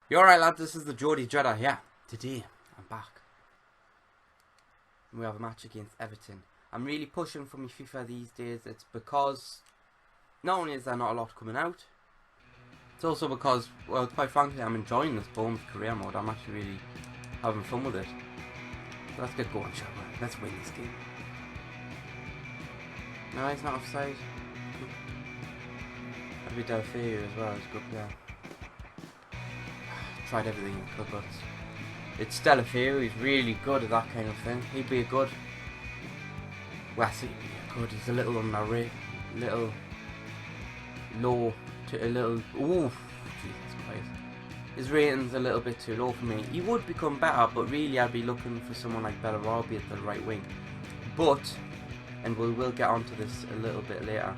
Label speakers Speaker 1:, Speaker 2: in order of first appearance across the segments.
Speaker 1: You alright, lad? This is the Geordie Dreader. Yeah, today I'm back. We have a match against Everton. I'm really pushing for my FIFA these days. It's because not only is there not a lot coming out, it's also because, well, quite frankly, I'm enjoying this Bournemouth career mode. I'm actually really having fun with it. So let's get going, shall we? Let's win this game. No, he's not offside. That'd be Delphine as well. He's a good player. Tried everything he could, but it's Delafeu. He's really good at that kind of thing. He'd be a good. Well, he'd be a good. He's a little underrated, little low to a little. Ooh, Jesus Christ! His rating's a little bit too low for me. He would become better, but really, I'd be looking for someone like Bellarabi at the right wing. But, and we will get onto this a little bit later.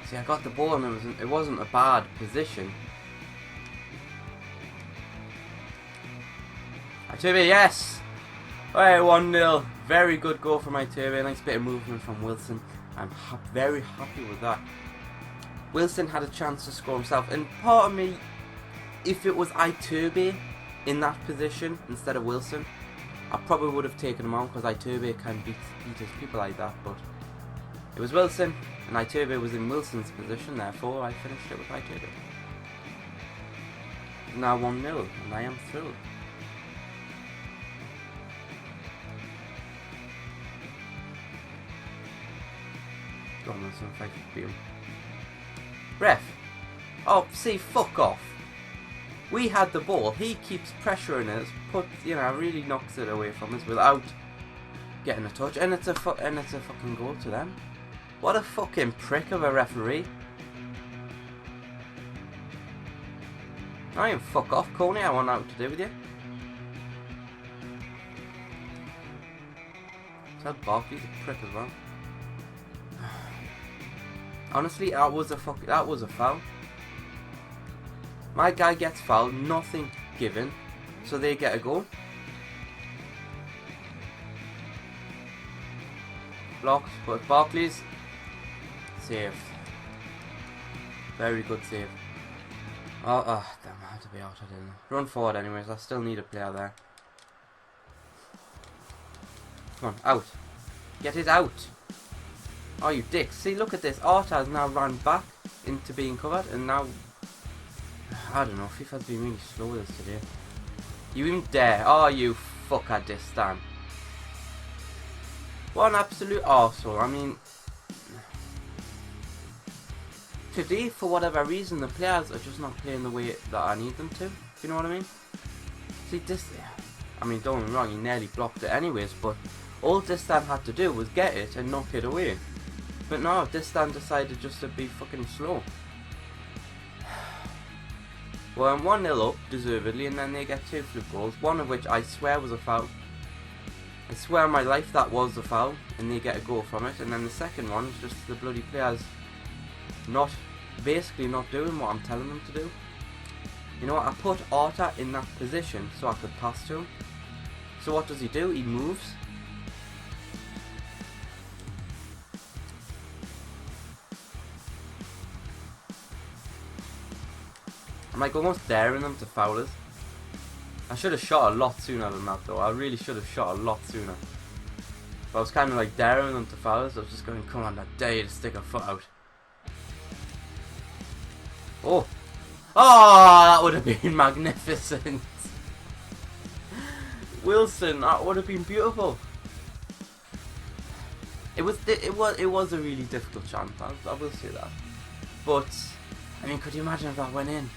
Speaker 1: See, I got the ball and it wasn't a bad position. Turby, yes! Alright, 1-0. Very good goal from Turby. Nice bit of movement from Wilson. I'm very happy with that. Wilson had a chance to score himself, and part of me, if it was Turby in that position instead of Wilson, I probably would have taken him out, because Turby can beat his people like that, but it was Wilson, and Iturbe was in Wilson's position, therefore I finished it with Iturbe. Now 1-0, and I am thrilled. Go on, Wilson, if I could beat him. Ref! Oh, see, fuck off. We had the ball, he keeps pressuring us, really knocks it away from us without getting a touch, and it's a fucking goal to them. What a fucking prick of a referee. I am fuck off, Coney. I want nothing to do with you. Tell Barkley's a prick as well. Honestly, that was a foul. My guy gets fouled, nothing given, so they get a goal. Blocked, but Barkley's saved. Very good save. Oh, damn, I had to be out, I didn't. Run forward anyways, I still need a player there. Come on, out. Get it out. Oh, you dicks. See, look at this. Arta has now run back into being covered, and now, I don't know, FIFA's been really slow with us today. You even dare. Oh, you fucker, Distan. What an absolute arsehole. I mean, today, for whatever reason, the players are just not playing the way that I need them to. You know what I mean? See, don't get me wrong, he nearly blocked it anyways, but all Distan had to do was get it and knock it away. But no, Distan decided just to be fucking slow. Well, I'm 1-0 up, deservedly, and then they get 2 fluke goals, one of which I swear was a foul. I swear on my life that was a foul, and they get a goal from it, and then the second one is just the bloody players basically not doing what I'm telling them to do. You know what, I put Arta in that position so I could pass to him. So what does he do? He moves. I'm like almost daring them to foul us. I should have shot a lot sooner than that though. I really should have shot a lot sooner. But I was kind of like daring them to foul us. I was just going, come on, I dare you to stick a foot out. Oh! Oh, that would have been magnificent. Wilson, that would have been beautiful. It was a really difficult chance. I will say that. But I mean, could you imagine if that went in?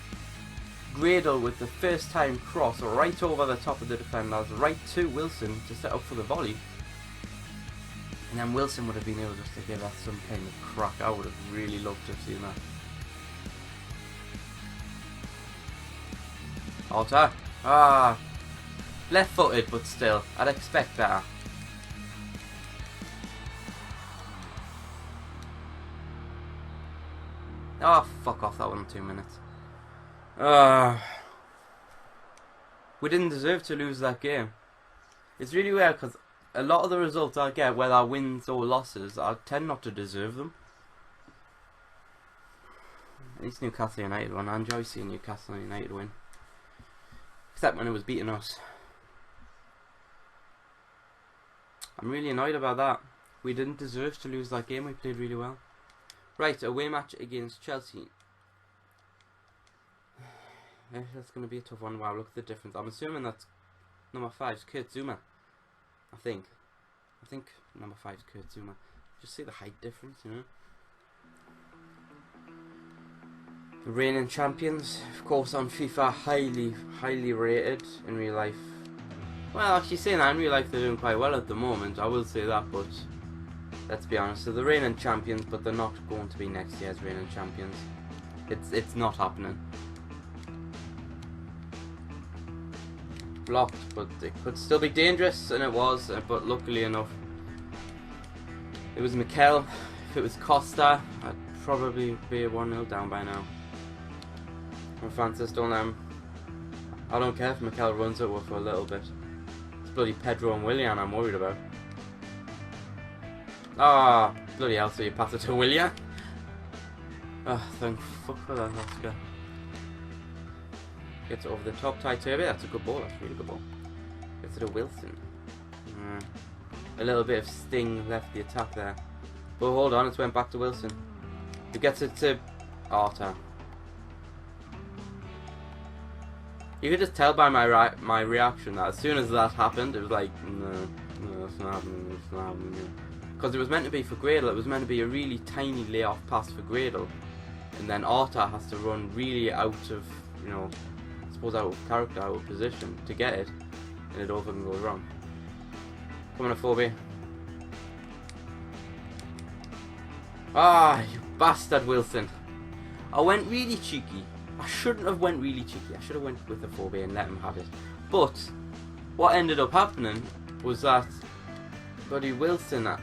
Speaker 1: Gradle with the first time cross right over the top of the defenders, right to Wilson to set up for the volley. And then Wilson would have been able just to give us some kind of crack. I would have really loved to have seen that. Alter. Left footed, but still, I'd expect better. Oh, fuck off, that wasn't 2 minutes. We didn't deserve to lose that game. It's really weird because a lot of the results I get, whether wins or losses, I tend not to deserve them. least Newcastle United won. I enjoy seeing Newcastle United win. Except when it was beating us. I'm really annoyed about that. We didn't deserve to lose that game. We played really well. Right, away match against Chelsea. That's going to be a tough one. Wow, look at the difference. I'm assuming that's number 5's Kurt Zouma. I think number 5's Kurt Zouma. Just see the height difference, you know. The reigning champions, of course, on FIFA, highly rated. In real life, well, actually saying that, in real life they're doing quite well at the moment, I will say that, but let's be honest, so the reigning champions, but they're not going to be next year's reigning champions. It's not happening. Blocked, but it could still be dangerous, and it was, but luckily enough it was Mikel. If it was Costa, I'd probably be 1-0 down by now. And Francis, don't let him. I don't care if Mikel runs it for a little bit. It's bloody Pedro and Willian I'm worried about. Ah, bloody hell, so you pass it to Willian? Oh, thank fuck for that, that's good. Gets it over the top, tight turbo. That's a good ball. That's a really good ball. Gets it to Wilson. A little bit of sting left the attack there. But hold on, it's went back to Wilson. Who gets it to Arta. You could just tell by my reaction that as soon as that happened, it was like, no, it's not happening. It's not happening. Because it was meant to be for Gradle. It was meant to be a really tiny layoff pass for Gradle, and then Arta has to run really out of, you know, out of character, out of position to get it, and it over and goes wrong. Come on, Phoebe. Ah, you bastard, Wilson. I went really cheeky. I shouldn't have went really cheeky. I should have went with the Phoebe and let him have it. But what ended up happening was that bloody Wilson, I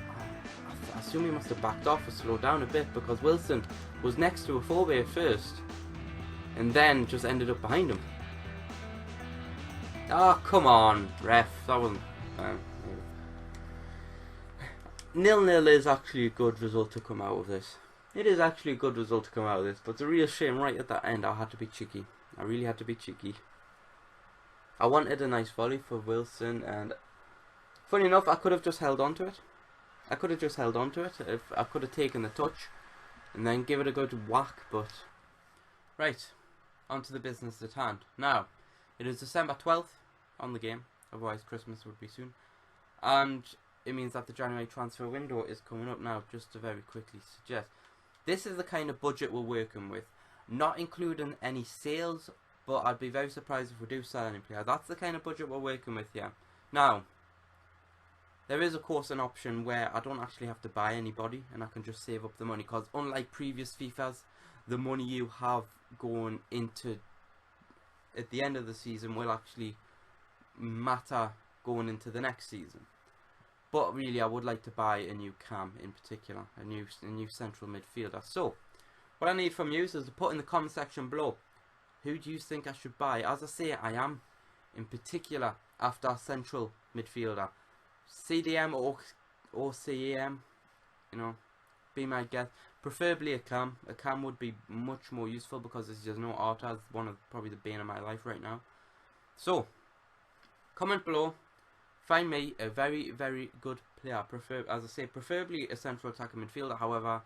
Speaker 1: assume he must have backed off or slowed down a bit, because Wilson was next to a Phoebe at first and then just ended up behind him. Oh, come on, ref. That wasn't... 0-0 is actually a good result to come out of this. It is actually a good result to come out of this, but it's a real shame right at that end I had to be cheeky. I really had to be cheeky. I wanted a nice volley for Wilson, and funny enough, I could have just held on to it. I could have just held on to it. If I could have taken the touch and then give it a good whack, but... Right, on to the business at hand. Now, it is December 12th on the game, otherwise Christmas would be soon. And it means that the January transfer window is coming up now, just to very quickly suggest. This is the kind of budget we're working with. Not including any sales, but I'd be very surprised if we do sell any players. That's the kind of budget we're working with here. Now, there is of course an option where I don't actually have to buy anybody and I can just save up the money, because unlike previous FIFAs, the money you have going into at the end of the season will actually matter going into the next season. But really, I would like to buy a new cam in particular, a new central midfielder. So, what I need from you is to put in the comment section below, who do you think I should buy? As I say, I am in particular after a central midfielder, CDM or CEM, you know, be my guess. Preferably a cam. A cam would be much more useful because there's no Arta. It's one of probably the bane of my life right now. So, comment below. Find me a very, very good player. As I say, preferably a central attacker midfielder. However,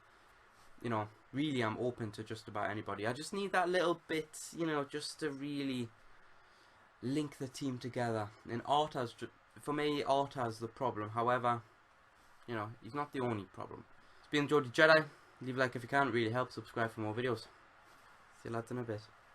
Speaker 1: you know, really I'm open to just about anybody. I just need that little bit, you know, just to really link the team together. And Arta's, for me, Arta's the problem. However, you know, he's not the only problem. It's been Jody Jedi. Leave a like if you can. It really helps. Subscribe for more videos. See you lads in a bit.